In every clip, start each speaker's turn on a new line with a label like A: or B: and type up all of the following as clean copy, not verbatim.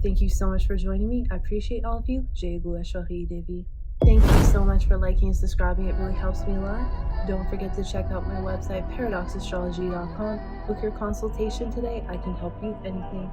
A: Thank you so much for joining me. I appreciate all of you. Shawtee. Thank you so much for liking and subscribing. It really helps me a lot. Don't forget to check out my website, paradoxastrology.com. Book your consultation today. I can help you with anything.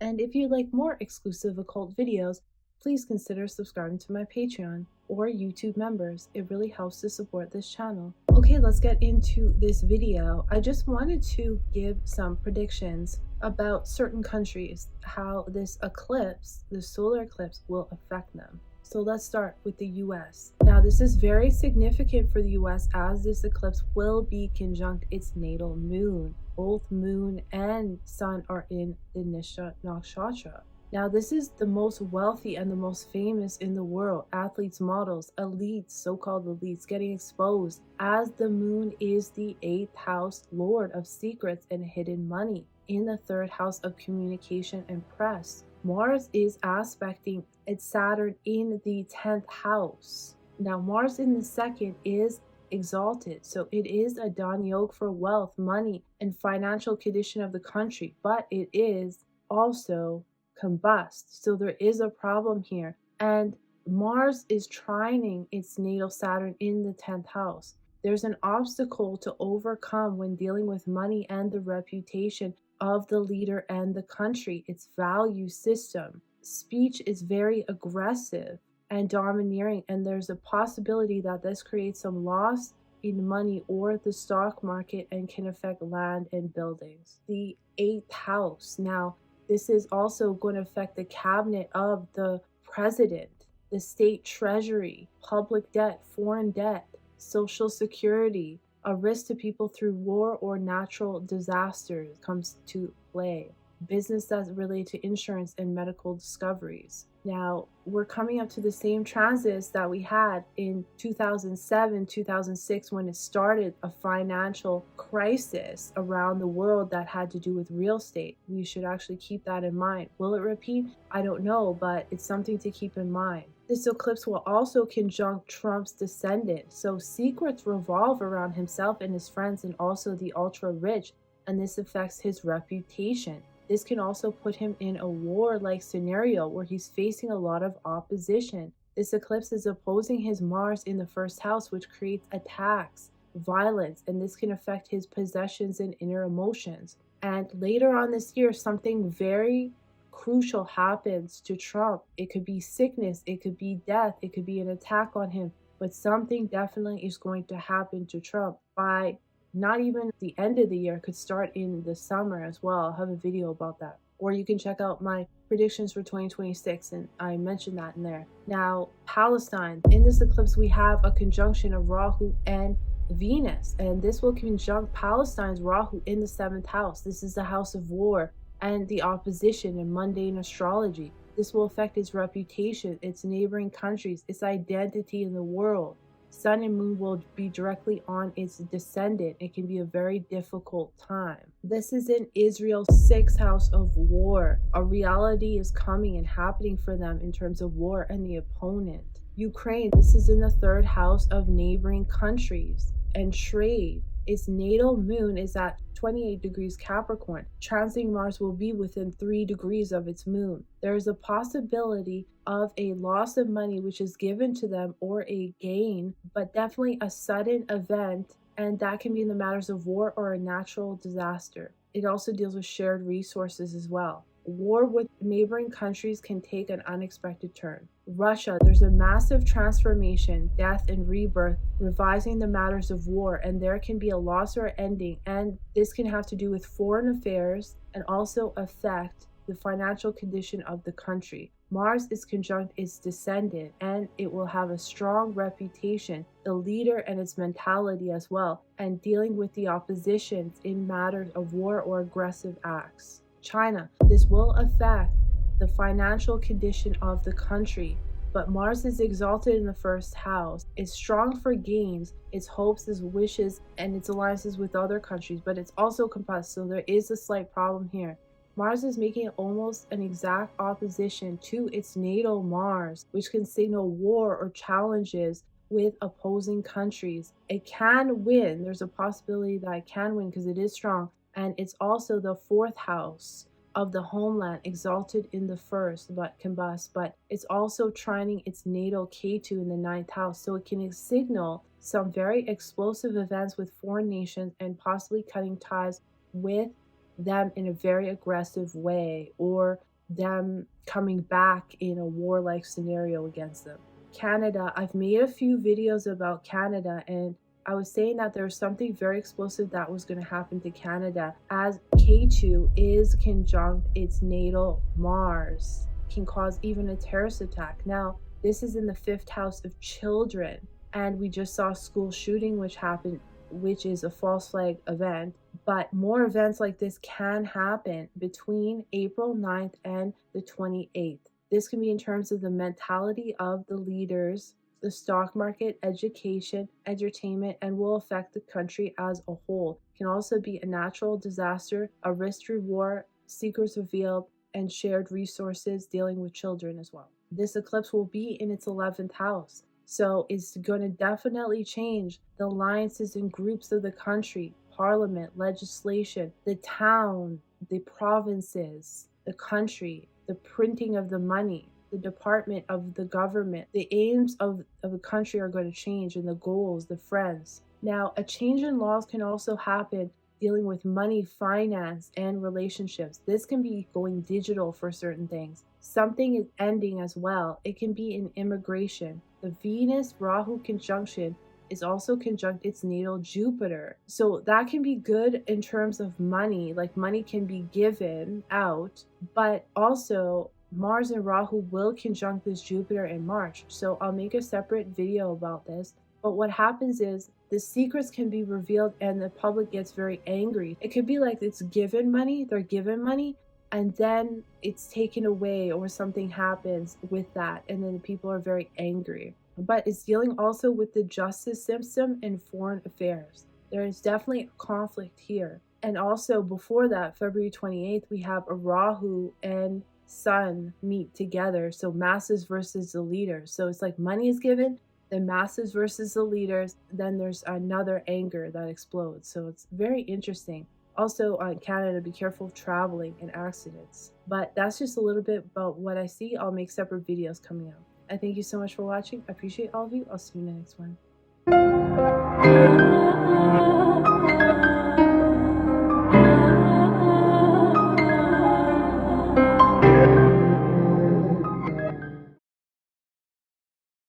A: And if you'd like more exclusive occult videos, please consider subscribing to my Patreon or YouTube members. It really helps to support this channel. Okay, let's get into this video. I just wanted to give some predictions about certain countries, how this eclipse, the solar eclipse, will affect them. So let's start with the US. Now, this is very significant for the US as this eclipse will be conjunct its natal moon. Both moon and sun are in the Nisha Nakshatra. Now, this is the most wealthy and the most famous in the world. Athletes, models, elites, so-called elites, getting exposed as the moon is the 8th house lord of secrets and hidden money in the 3rd house of communication and press. Mars is aspecting its Saturn in the 10th house. Now, Mars in the 2nd is exalted, so it is a Dhan Yoga for wealth, money, and financial condition of the country, but it is also combust. So there is a problem here. And Mars is trining its natal Saturn in the 10th house. There's an obstacle to overcome when dealing with money and the reputation of the leader and the country, its value system. Speech is very aggressive and domineering, and there's a possibility that this creates some loss in money or the stock market and can affect land and buildings. The 8th house. Now, this is also going to affect the cabinet of the president, the state treasury, public debt, foreign debt, social security. A risk to people through war or natural disasters comes to play. Business that's related to insurance and medical discoveries. Now, we're coming up to the same transits that we had in 2007, 2006, when it started a financial crisis around the world that had to do with real estate. We should actually keep that in mind. Will it repeat? I don't know, but it's something to keep in mind. This eclipse will also conjunct Trump's descendant, so secrets revolve around himself and his friends and also the ultra-rich, and this affects his reputation. This can also put him in a war-like scenario where he's facing a lot of opposition. This eclipse is opposing his Mars in the 1st house, which creates attacks, violence, and this can affect his possessions and inner emotions. And later on this year, something very crucial happens to Trump. It could be sickness, it could be death, it could be an attack on him, but something definitely is going to happen to Trump by not even the end of the year. Could start in the summer as well. I'll have a video about that. Or you can check out my predictions for 2026, and I mentioned that in there. Now, Palestine. In this eclipse, we have a conjunction of Rahu and Venus, and this will conjunct Palestine's Rahu in the 7th house. This is the house of war and the opposition in mundane astrology. This will affect its reputation, its neighboring countries, its identity in the world. Sun and moon will be directly on its descendant. It can be a very difficult time. This is in Israel's 6th house of war. A reality is coming and happening for them in terms of war and the opponent. Ukraine, this is in the 3rd house of neighboring countries and trade. Its natal moon is at 28 degrees Capricorn. Transiting Mars will be within 3 degrees of its moon. There is a possibility of a loss of money which is given to them or a gain, but definitely a sudden event, and that can be in the matters of war or a natural disaster. It also deals with shared resources as well. War with neighboring countries can take an unexpected turn. Russia, there's a massive transformation, death and rebirth, revising the matters of war, and there can be a loss or ending, and this can have to do with foreign affairs and also affect the financial condition of the country. Mars is conjunct its descendant, and it will have a strong reputation, the leader and its mentality as well, and dealing with the oppositions in matters of war or aggressive acts. China, this will affect the financial condition of the country, but Mars is exalted in the 1st house. It's strong for gains, its hopes, its wishes, and its alliances with other countries, but it's also compressed, so there is a slight problem here. Mars is making almost an exact opposition to its natal Mars, which can signal war or challenges with opposing countries. It can win. There's a possibility that it can win because it is strong, and it's also the 4th house of the homeland, exalted in the first, but combust. But it's also trining its natal K2 in the 9th house, so it can signal some very explosive events with foreign nations and possibly cutting ties with them in a very aggressive way, or them coming back in a warlike scenario against them. Canada, I've made a few videos about Canada, and I was saying that there's something very explosive that was going to happen to Canada as K2 is conjunct its natal Mars, can cause even a terrorist attack. Now, this is in the 5th house of children, and we just saw a school shooting which happened, which is a false flag event. But more events like this can happen between April 9th and the 28th. This can be in terms of the mentality of the leaders, the stock market, education, entertainment, and will affect the country as a whole. It can also be a natural disaster, a risk-reward, secrets revealed, and shared resources dealing with children as well. This eclipse will be in its 11th house, so it's going to definitely change the alliances and groups of the country, parliament, legislation, the town, the provinces, the country, the printing of the money, the department of the government. The aims of the country are going to change, and the goals, the friends. Now, a change in laws can also happen dealing with money, finance, and relationships. This can be going digital for certain things. Something is ending as well. It can be in immigration. The Venus-Rahu conjunction is also conjunct its natal Jupiter. So that can be good in terms of money, like money can be given out, but also Mars and Rahu will conjunct this Jupiter in March. So I'll make a separate video about this. But what happens is the secrets can be revealed and the public gets very angry. It could be like it's given money, they're given money, and then it's taken away or something happens with that, and then the people are very angry. But it's dealing also with the justice system and foreign affairs. There is definitely a conflict here. And also before that, February 28th, we have a Rahu and Sun meet together. So masses versus the leaders. So it's like money is given, then masses versus the leaders, then there's another anger that explodes. So it's very interesting. Also on Canada, be careful of traveling and accidents. But that's just a little bit about what I see. I'll make separate videos coming out. I thank you so much for watching. I appreciate all of you. I'll see you in the next one.